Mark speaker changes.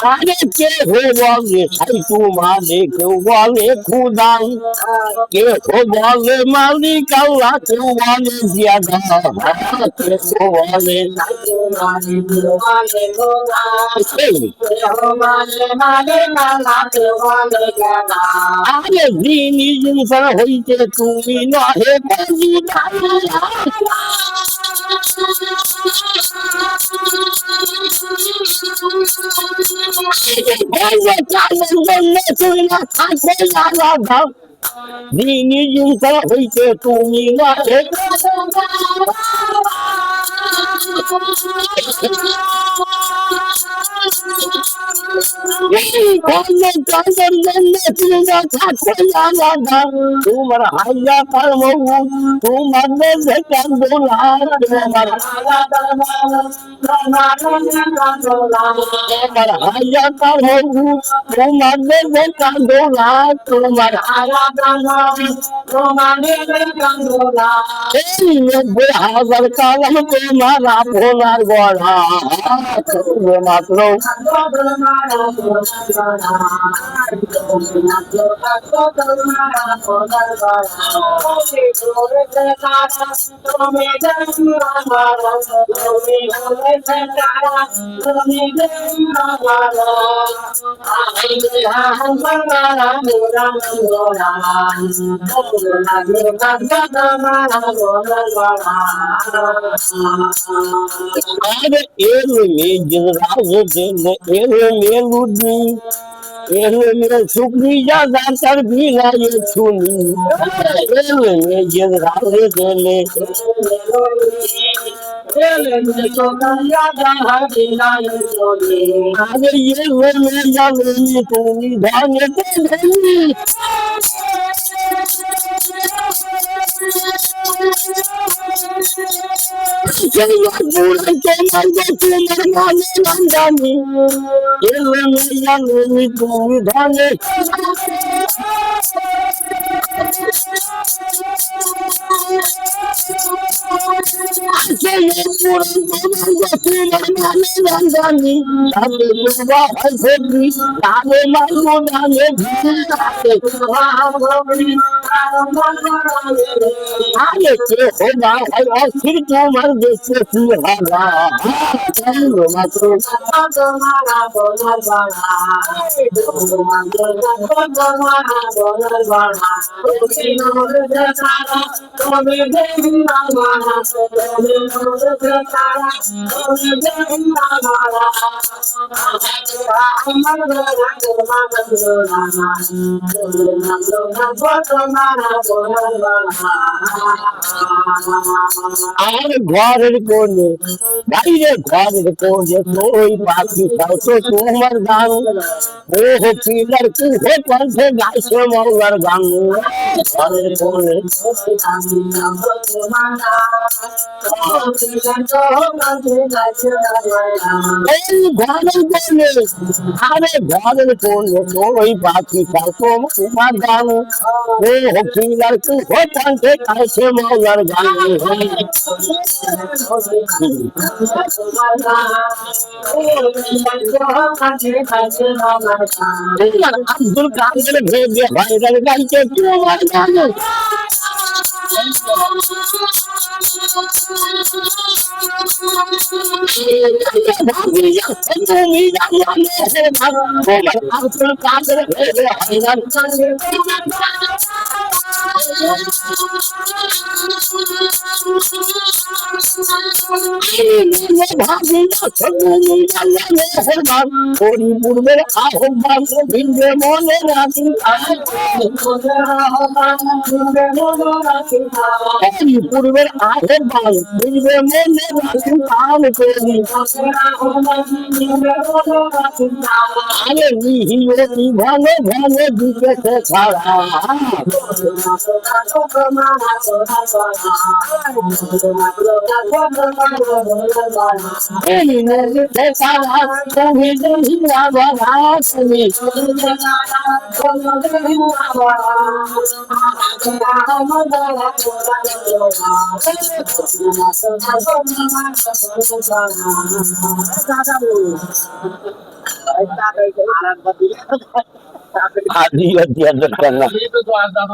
Speaker 1: আরে কে হো বলে সাই তোমারে কেউ বলে খুদাই কে হো বলে মালিক আল্লাহ কেউ বলে জিয়াদা কে হো বলে আরে দিন ইনসান হইতে তুমি নহে দিন ইনসান হইতে তুমি নহে তোমার হাইয়া কার মৌ তোমার দেশে কান্দোলা তোমার হাইয়া কার মৌ তোমার দেশে কান্দোলা তোমার 90,000 কালাম তোমার আপনার গড়া মাত্র শুক্রিয়া দাতার বিলায়ে শুনি গেলে আগে তুমি ধনে তুমি ধনে তোমার দেশে আর ঘরের কোণে বাইরে ঘরের কোণে ওই পাখি খাও তো তোমার গান ও পিলার কুহে কণ্ঠে গাইছে মৌলার গান ঘরের কোণে এই ঘরের কোণে আরে ঘরের কোণে ওই পাখি খাও তো তোমার গান ও পিলার কুহে কণ্ঠে গাইছে মৌলার গান আব্দুল কাদের ভেবে ভাইরাল গাইছে তোমার গান তুমি আব্দুল কাদের ভেবে ভাইরাল পূর্বের আহ্বান ভিড়ে মনে রাখি পূর্বের আহ্বান ভিড়ে মনে রাখি কাল করি আরে নিহিল ভালো ভালো দিকে ছাড়া এই নদীতে সারা তুমি দুনিয়া ভরা তুমি আদি অধ্যায়